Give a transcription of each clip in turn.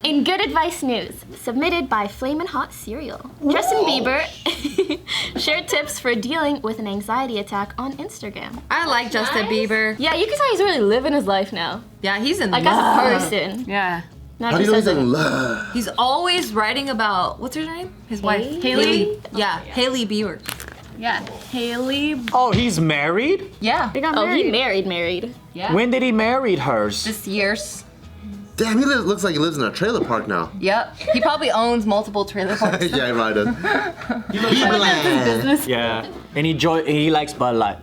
In Good Advice News, submitted by Flamin' Hot Cereal, Justin Bieber shared tips for dealing with an anxiety attack on Instagram. I like Justin Bieber. Yeah, you can tell he's really living his life now. Yeah, he's in like love. as a person. Yeah. Not How do you just know as he's a- in love? He's always writing about, what's her name? His wife. Haley? Yeah, Haley Bieber. Yeah, Haley. Oh, he's married? Yeah. They got Oh, married. he married. Yeah. When did he marry hers? This year's. Damn, he looks like he lives in a trailer park now. Yep. He probably owns multiple trailer parks. Yeah, he probably does. Business. Yeah. And he likes Bud Light.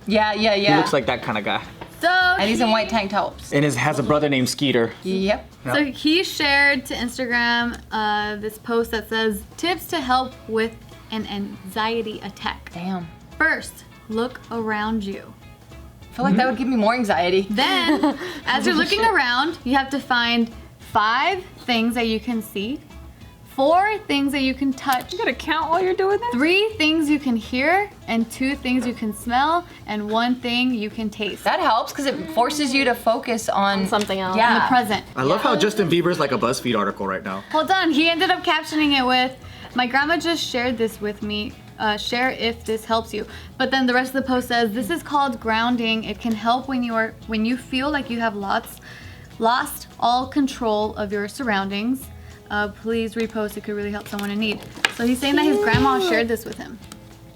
Yeah. He looks like that kind of guy. So And he's in white tank tops. And has a brother named Skeeter. Yep. So he shared to Instagram this post that says tips to help with an anxiety attack. Damn. First, look around you. I feel like that would give me more anxiety. Then, as you're looking around, you have to find 5 things that you can see, 4 things that you can touch, You gotta count while you're doing that? 3 things you can hear, and 2 things you can smell, and 1 thing you can taste. That helps because it forces you to focus on Something else. In the Yeah. present. I love how Justin Bieber's like a BuzzFeed article right now. Hold on, he ended up captioning it with, "My grandma just shared this with me. Share if this helps you." But then the rest of the post says, "This is called grounding. It can help when you feel like you have lost all control of your surroundings. Please repost. It could really help someone in need." So he's saying that his grandma shared this with him.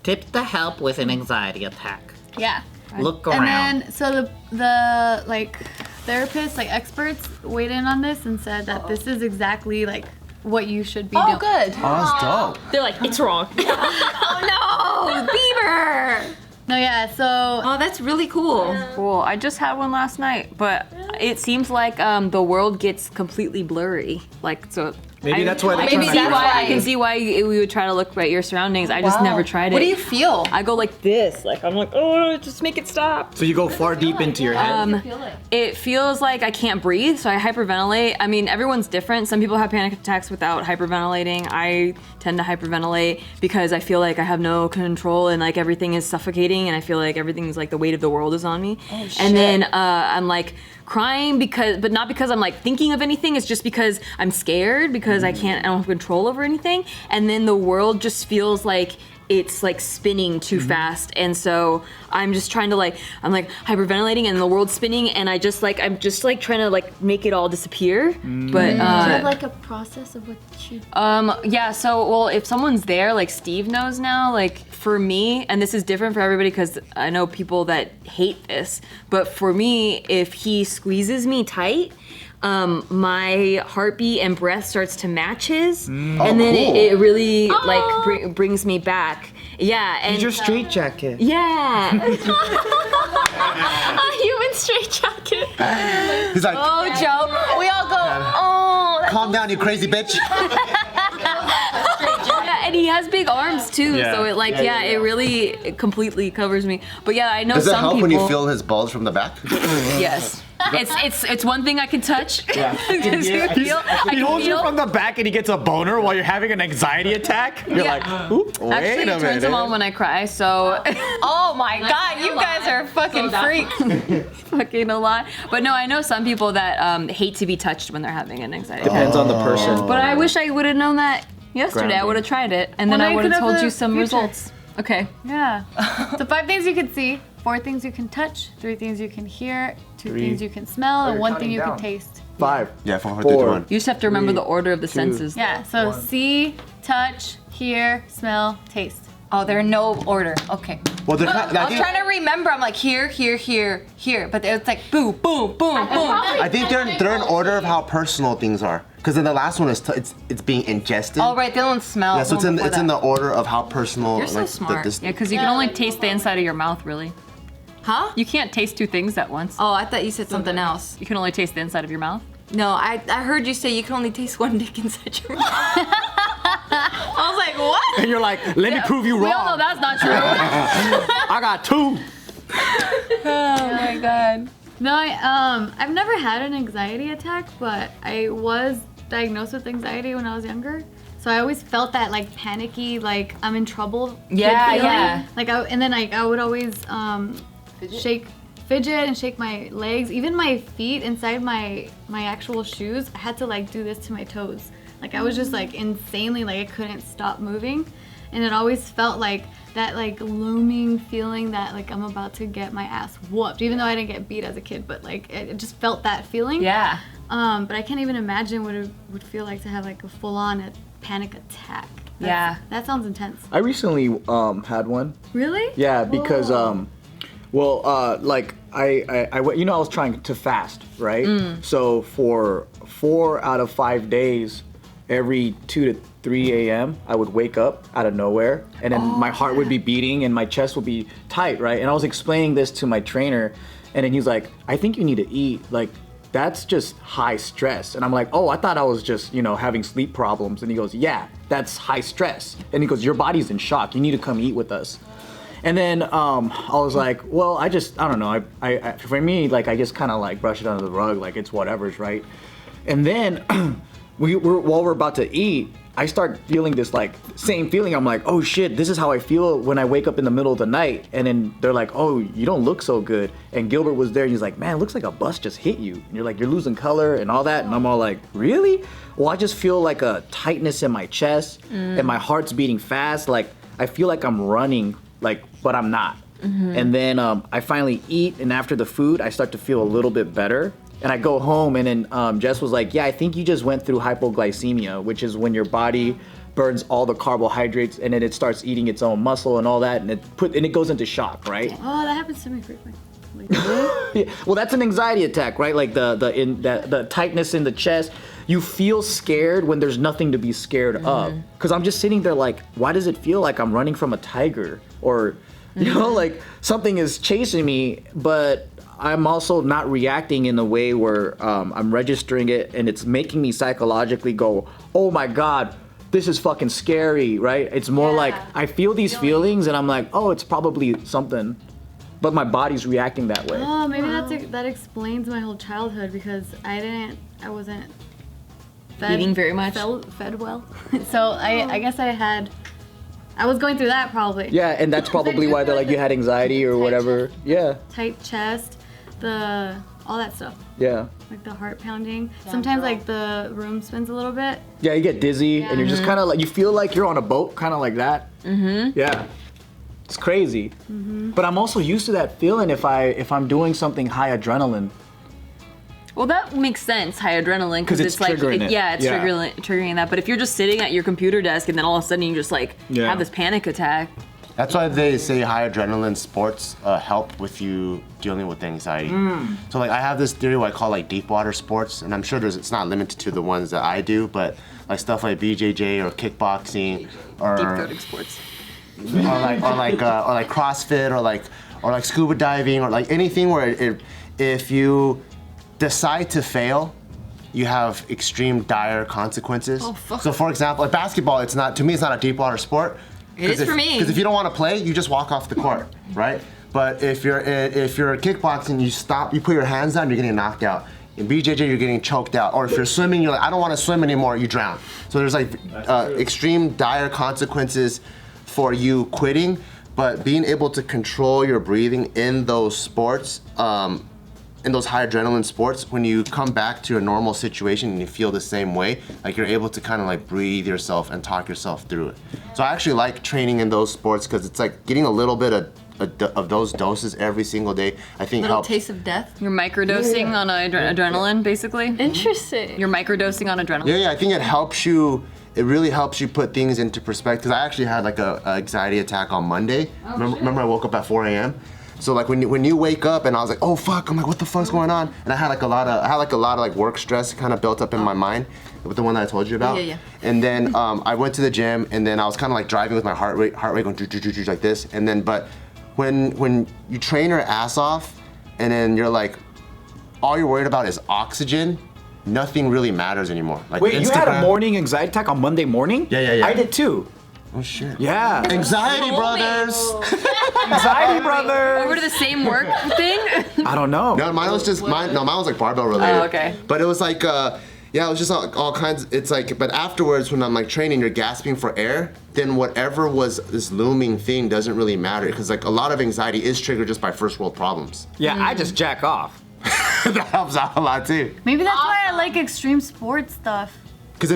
Tips to help with an anxiety attack. Yeah. Look around. And then so the like therapists, like experts, weighed in on this and said that this is exactly like what you should be doing. Oh, good. Oh, that's dope. They're like, it's wrong. Oh, Bieber. No, yeah. So Oh, that's really cool. Cool. I just had one last night, but it seems like the world gets completely blurry. Like so. Maybe that's why they Maybe turn that's on why. I can see why we would try to look at your surroundings. I just Wow. never tried it. What do you feel? I go like this. Like I'm like, oh, just make it stop. So you go far deep into your head. It feels like I can't breathe, so I hyperventilate. I mean, everyone's different. Some people have panic attacks without hyperventilating. I tend to hyperventilate because I feel like I have no control and like everything is suffocating and I feel like everything's like the weight of the world is on me. And then I'm like crying but not because I'm like thinking of anything. It's just because I'm scared because I don't have control over anything. And then the world just feels like it's like spinning too fast, and so I'm just trying to I'm hyperventilating and the world's spinning and I'm just trying to like make it all disappear. But Do you have like a process of what you yeah, so well, if someone's there, like Steve knows now, like for me, and this is different for everybody because I know people that hate this, but for me, if he squeezes me tight, my heartbeat and breath starts to match his, and then cool. it really like brings me back. Yeah, and Your street jacket. yeah. a human straitjacket. He's like, Oh, Joe. We all go, oh. calm down, you crazy bitch. Yeah, and he has big arms too, Yeah. so it it really completely covers me. But yeah, I know Does it some help people. when you feel his balls from the back? Yes. It's one thing I can touch. Yeah. Because He holds you from the back and he gets a boner while you're having an anxiety attack. You're Yeah. like, oop, wait Actually, a it turns him minute. on when I cry, so Oh my God, you guys are fucking freaks. fucking a lot. But no, I know some people that hate to be touched when they're having an anxiety attack. Depends on the person. But I wish I would have known that yesterday. I Grounding. would have tried it, and then Well, now I you would could have have told the you some future. results. Okay. yeah. So 5 things you can see, 4 things you can touch, 3 things you can hear, 2 things you can smell, and 1 thing you can taste. 5. Yeah, 4, 3, 2, 4. 1. You just have to remember the order of the senses. Yeah. So see, touch, hear, smell, taste. Oh, they're in no order. Okay. Well, they're I was trying to remember. I'm like here, here, here, here, but it's like boom, boom, boom, boom. I think they're in order of how personal things are. Because in the last one, it's being ingested. Oh, right, they don't smell. Yeah, so it's in the order of how personal. You're so like, smart. Yeah, because you can only taste the inside of your mouth, really. Huh? You can't taste 2 things at once. Oh, I thought you said something else. You can only taste the inside of your mouth. No, I heard you say you can only taste 1 dick inside your mouth. I was like, what? And you're like, let me prove you We all know wrong. that's not true. I got 2. Oh my God. No, I've never had an anxiety attack, but I was diagnosed with anxiety when I was younger. So I always felt that like panicky, like I'm in trouble. kid Yeah, feeling. yeah. Like I would always fidget and shake my legs, even my feet inside my actual shoes. I had to like do this to my toes. Like I was just like insanely like I couldn't stop moving, and it always felt like that like looming feeling that like I'm about to get my ass whooped. Even though I didn't get beat as a kid, but like it just felt that feeling. Yeah. But I can't even imagine what it would feel like to have like a full-on panic attack. That sounds intense. I recently had one. Really? Yeah, because like I went, I was trying to fast, right? So for 4 out of 5 days, every 2 to 3 a.m. I would wake up out of nowhere, and then my heart would be beating and my chest would be tight, right? And I was explaining this to my trainer, and then he's like, "I think you need to eat, like that's just high stress." And I'm like, "Oh, I thought I was just, having sleep problems." And he goes, "Yeah, that's high stress." And he goes, "Your body's in shock. You need to come eat with us." And then I was like, "Well, I don't know. I for me, like I just kind of like brush it under the rug, like it's whatever's, right?" And then while we're about to eat, I start feeling this like same feeling. I'm like, "Oh shit, this is how I feel when I wake up in the middle of the night." And then they're like, "Oh, you don't look so good." And Gilbert was there and he's like, "Man, it looks like a bus just hit you." And you're like, "You're losing color and all that." And I'm all like, "Really?" Well, I just feel like a tightness in my chest and my heart's beating fast. Like I feel like I'm running, like, but I'm not. And then I finally eat, and after the food, I start to feel a little bit better. And I go home, and then Jess was like, "Yeah, I think you just went through hypoglycemia, which is when your body burns all the carbohydrates, and then it starts eating its own muscle and all that, and it goes into shock, right?" Oh, that happens to me frequently. Yeah. Well, that's an anxiety attack, right? Like the tightness in the chest. You feel scared when there's nothing to be scared of. Because I'm just sitting there like, why does it feel like I'm running from a tiger, or like something is chasing me, but I'm also not reacting in a way where I'm registering it, and it's making me psychologically go, "Oh my God, this is fucking scary," right? It's more like I feel these feelings, and I'm like, "Oh, it's probably something," but my body's reacting that way. Oh, maybe that explains my whole childhood, because I wasn't Eating very much. Fed well. So I guess I was going through that probably. Yeah, and that's probably why they're like you had anxiety or whatever. Yeah. Tight chest, all that stuff. Yeah. Like the heart pounding. Sometimes like the room spins a little bit. Yeah, you get dizzy and you're just kind of like, you feel like you're on a boat, kind of like that. Yeah. It's crazy. But I'm also used to that feeling if I'm doing something high adrenaline. Well, that makes sense, high adrenaline, 'Cause it's like, triggering it. it's Yeah. triggering that. But if you're just sitting at your computer desk and then all of a sudden you just like have this panic attack. That's why they say high adrenaline sports help with you dealing with anxiety. So like I have this theory what I call like deep water sports, and I'm sure it's not limited to the ones that I do, but like stuff like BJJ or kickboxing or Deep-throating sports. or like CrossFit or like scuba diving or like anything where if you decide to fail, you have extreme dire consequences. Oh, fuck. So for example, like basketball, it's not a deep water sport. It is for me. Because if you don't want to play, you just walk off the court, right? But if you're kickboxing, you put your hands down, you're getting knocked out. In BJJ, you're getting choked out. Or if you're swimming, you're like, I don't want to swim anymore, you drown. So there's like extreme dire consequences for you quitting, but being able to control your breathing in those sports, in those high adrenaline sports, when you come back to a normal situation and you feel the same way, like you're able to kind of like breathe yourself and talk yourself through it. So I actually like training in those sports because it's like getting a little bit of those doses every single day, I think Little helps. taste of death. You're microdosing on adrenaline, basically. Interesting. You're microdosing on adrenaline. Yeah, I think it helps you. It really helps you put things into perspective. 'Cause I actually had like a anxiety attack on Monday. Remember I woke up at 4 a.m. So like when you wake up and I was like, oh fuck, I'm like, what the fuck's going on? And I had like a lot of like work stress kind of built up in my mind, with the one that I told you about. Yeah. And then I went to the gym, and then I was kind of like driving with my heart rate going like this. And then but when you train your ass off, and then you're like, all you're worried about is oxygen, nothing really matters anymore. Like Wait, you had a Instagram- morning anxiety attack on Monday morning? Yeah. I did too. Oh shit. Yeah. Anxiety brothers. Anxiety, brother. Over to the same work thing? I don't know. No, mine was like barbell related. Oh, okay. But it was like Yeah, it was just all kinds. It's like, but afterwards, when I'm like training, you're gasping for air. Then whatever was this looming thing doesn't really matter because like a lot of anxiety is triggered just by first world problems. Yeah, I just jack off. That helps out a lot too. Maybe that's why I like extreme sports stuff. Because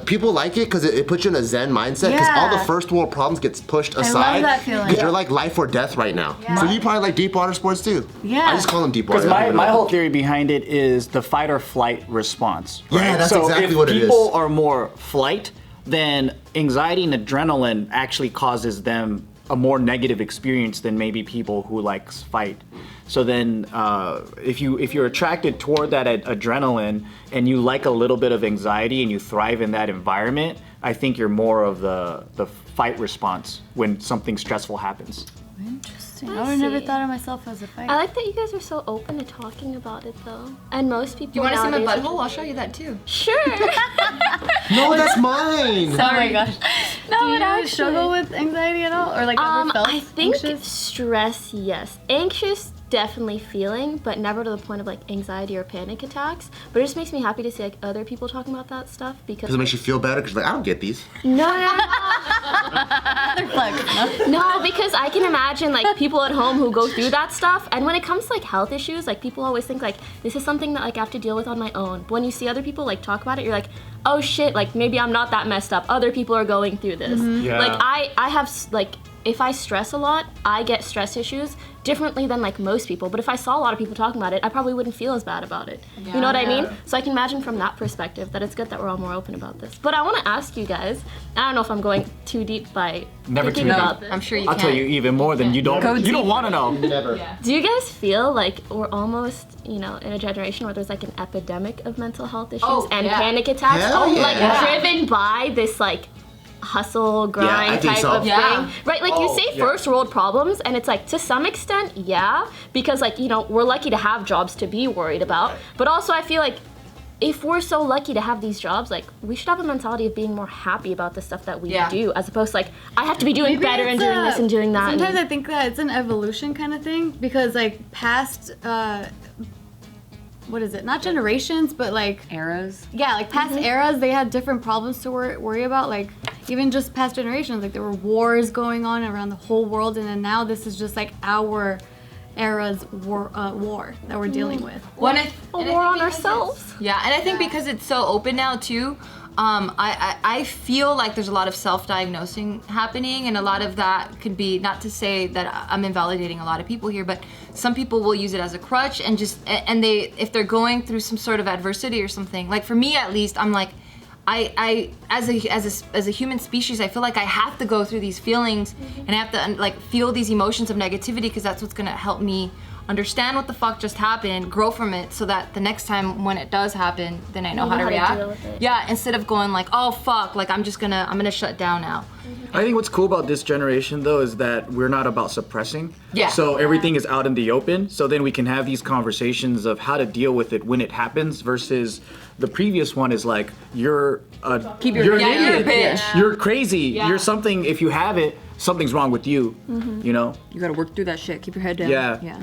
people like it because it puts you in a Zen mindset. Because all the first world problems gets pushed aside. that feeling. Because you're like life or death right now. Yeah. So you probably like deep water sports too. Yeah. I just call them deep water. Because my whole theory behind it is the fight or flight response. Right? Yeah, that's so exactly if what it is. people are more flight, then anxiety and adrenaline actually causes them a more negative experience than maybe people who likes fight. So then, if you're attracted toward that adrenaline and you like a little bit of anxiety and you thrive in that environment, I think you're more of the fight response when something stressful happens. Interesting. I would have never thought of myself as a fighter. I like that you guys are so open to talking about it though. And most people You want to see my nowadays- butthole? I'll show you that too. Sure. No, that's mine. Oh my gosh. No, Do it you actually- struggle with anxiety at all? Or like ever felt I think anxious? stress, yes. Anxious, definitely feeling, but never to the point of like anxiety or panic attacks. But it just makes me happy to see like other people talking about that stuff because Because it makes you feel better because you're like, I don't get these. no, Flex, no? no, because I can imagine like people at home who go through that stuff. And when it comes to like health issues, like people always think like this is something that like I have to deal with on my own. But when you see other people like talk about it, you're like, oh shit, like maybe I'm not that messed up. Other people are going through this. Yeah. Like I have like if I stress a lot, I get stress issues differently than like most people. But if I saw a lot of people talking about it, I probably wouldn't feel as bad about it. You know what I mean? So I can imagine from that perspective that it's good that we're all more open about this. But I want to ask you guys, I don't know if I'm going too deep by Never thinking too deep. about this. I'm sure you I'll can. tell you even more than you don't want to know. Never. Do you guys feel like we're almost, you know, in a generation where there's like an epidemic of mental health issues and panic attacks, Hell yeah. like driven by this like hustle grind I think type so. of thing, right? Like you say first world problems, and it's like to some extent, yeah, because like you know we're lucky to have jobs to be worried about, but also I feel like if we're so lucky to have these jobs, like we should have a mentality of being more happy about the stuff that we do, as opposed to like I have to be doing better and it's doing this and doing that. Sometimes I think that it's an evolution kind of thing because like past what is it? Not generations, but like Eras. yeah, like past eras, they had different problems to worry about. Like even just past generations, like there were wars going on around the whole world, and then now this is just like our era's war that we're dealing with. When a war on ourselves. Yeah, and I think because it's so open now too, I feel like there's a lot of self-diagnosing happening, and a lot of that could be, not to say that I'm invalidating a lot of people here, but some people will use it as a crutch and just, and they, if they're going through some sort of adversity or something, like for me at least, I'm like, I as a human species, I feel like I have to go through these feelings and I have to like feel these emotions of negativity because that's what's gonna help me understand what the fuck just happened, grow from it, so that the next time when it does happen, then I know how to react. deal with it. Yeah, instead of going like, oh fuck, like I'm gonna shut down now. I think what's cool about this generation though is that we're not about suppressing. Yeah. So everything is out in the open. So then we can have these conversations of how to deal with it when it happens versus the previous one is like you're an you're a idiot. bitch. You're crazy. You're something. If you have it, something's wrong with you. You know. You gotta work through that shit. Keep your head down. Yeah. Yeah.